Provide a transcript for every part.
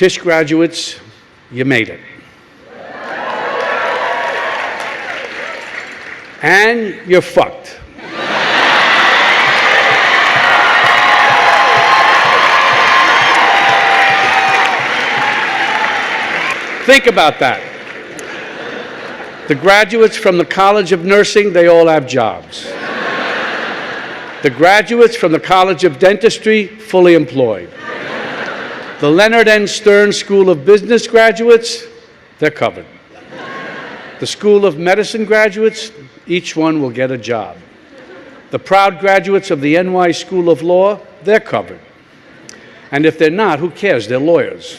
Tisch graduates, you made it. And you're fucked. Think about that. The graduates from the College of Nursing, they all have jobs. The graduates from the College of Dentistry, fully employed. The Leonard N. Stern School of Business graduates, they're covered. The School of Medicine graduates, each one will get a job. The proud graduates of the NY School of Law, they're covered. And if they're not, who cares? They're lawyers.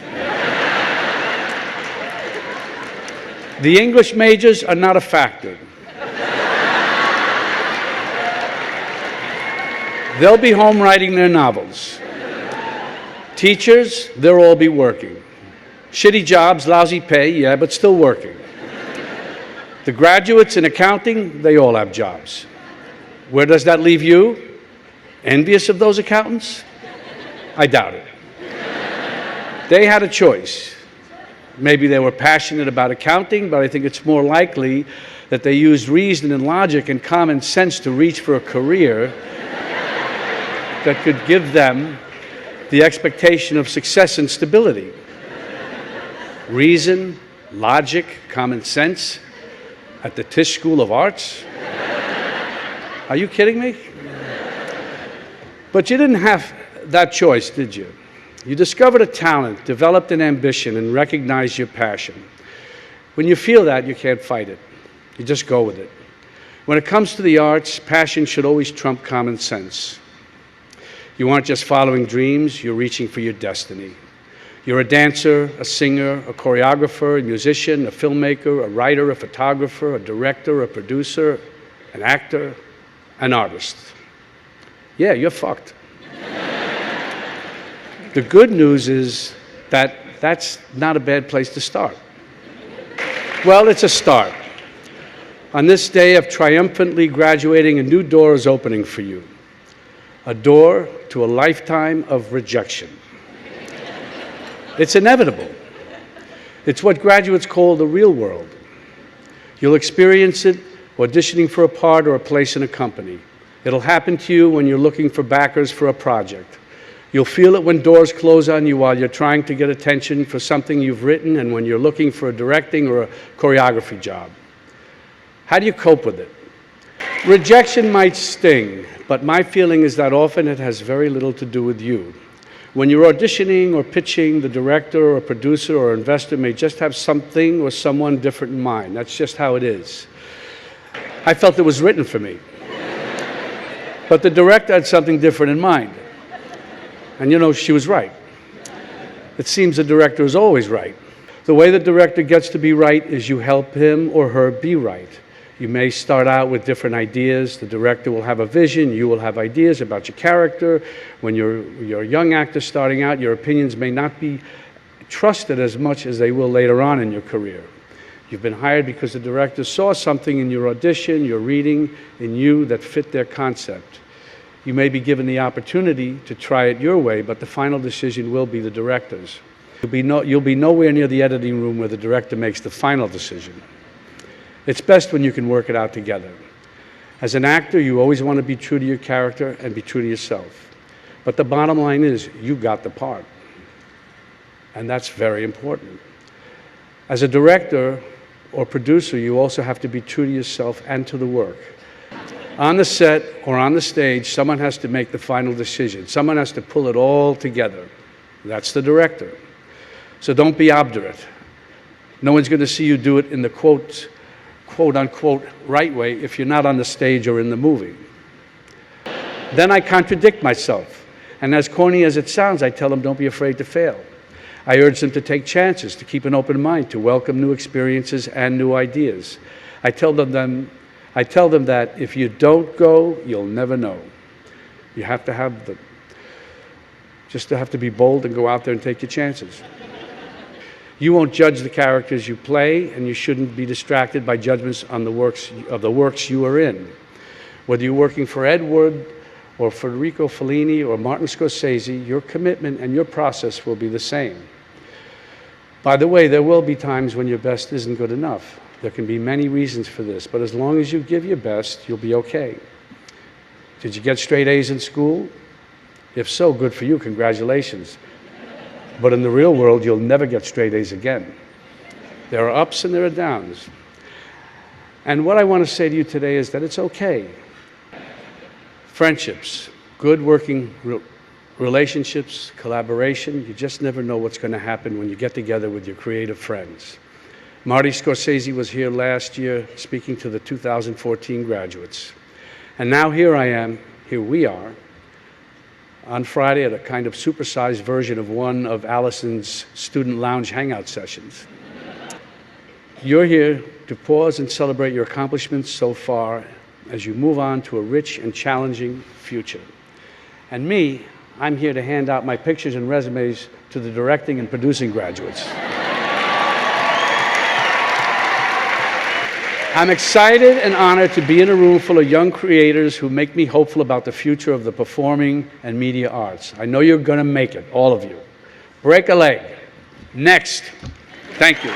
The English majors are not a factor. They'll be home writing their novels. Teachers, they'll all be working. Shitty jobs, lousy pay, yeah, but still working. The graduates in accounting, they all have jobs. Where does that leave you? Envious of those accountants? I doubt it. They had a choice. Maybe they were passionate about accounting, but I think it's more likely that they used reason and logic and common sense to reach for a career that could give them the expectation of success and stability. Reason, logic, common sense at the Tisch School of Arts? Are you kidding me? But you didn't have that choice, did you? You discovered a talent, developed an ambition, and recognized your passion. When you feel that, you can't fight it. You just go with it. When it comes to the arts, passion should always trump common sense. You aren't just following dreams, you're reaching for your destiny. You're a dancer, a singer, a choreographer, a musician, a filmmaker, a writer, a photographer, a director, a producer, an actor, an artist. Yeah, you're fucked. The good news is that that's not a bad place to start. Well, it's a start. On this day of triumphantly graduating, a new door is opening for you. A door to a lifetime of rejection. It's inevitable. It's what graduates call the real world. You'll experience it auditioning for a part or a place in a company. It'll happen to you when you're looking for backers for a project. You'll feel it when doors close on you while you're trying to get attention for something you've written and when you're looking for a directing or a choreography job. How do you cope with it? Rejection might sting, but my feeling is that often it has very little to do with you. When you're auditioning or pitching, the director or producer or investor may just have something or someone different in mind. That's just how it is. I felt it was written for me. But the director had something different in mind. And you know, she was right. It seems the director is always right. The way the director gets to be right is you help him or her be right. You may start out with different ideas. The director will have a vision. You will have ideas about your character. When you're a young actor starting out, your opinions may not be trusted as much as they will later on in your career. You've been hired because the director saw something in your audition, your reading, in you that fit their concept. You may be given the opportunity to try it your way, but the final decision will be the director's. You'll be nowhere near the editing room where the director makes the final decision. It's best when you can work it out together. As an actor, you always want to be true to your character and be true to yourself. But the bottom line is, you got the part. And that's very important. As a director or producer, you also have to be true to yourself and to the work. On the set or on the stage, someone has to make the final decision. Someone has to pull it all together. That's the director. So don't be obdurate. No one's going to see you do it in the quote-unquote right way if you're not on the stage or in the movie. Then I contradict myself. And as corny as it sounds, I tell them, don't be afraid to fail. I urge them to take chances, to keep an open mind, to welcome new experiences and new ideas. I tell them that if you don't go, you'll never know. You have to have to be bold and go out there and take your chances. You won't judge the characters you play, and you shouldn't be distracted by judgments on the works you are in. Whether you're working for Ed Wood or Federico Fellini or Martin Scorsese, your commitment and your process will be the same. By the way, there will be times when your best isn't good enough. There can be many reasons for this, but as long as you give your best, you'll be okay. Did you get straight A's in school? If so, good for you, congratulations. But in the real world, you'll never get straight A's again. There are ups and there are downs. And what I want to say to you today is that it's okay. Friendships, good working relationships, collaboration, you just never know what's going to happen when you get together with your creative friends. Marty Scorsese was here last year speaking to the 2014 graduates. And now here we are, on Friday at a kind of supersized version of one of Allison's student lounge hangout sessions. You're here to pause and celebrate your accomplishments so far as you move on to a rich and challenging future. And me, I'm here to hand out my pictures and resumes to the directing and producing graduates. I'm excited and honored to be in a room full of young creators who make me hopeful about the future of the performing and media arts. I know you're going to make it, all of you. Break a leg. Next. Thank you.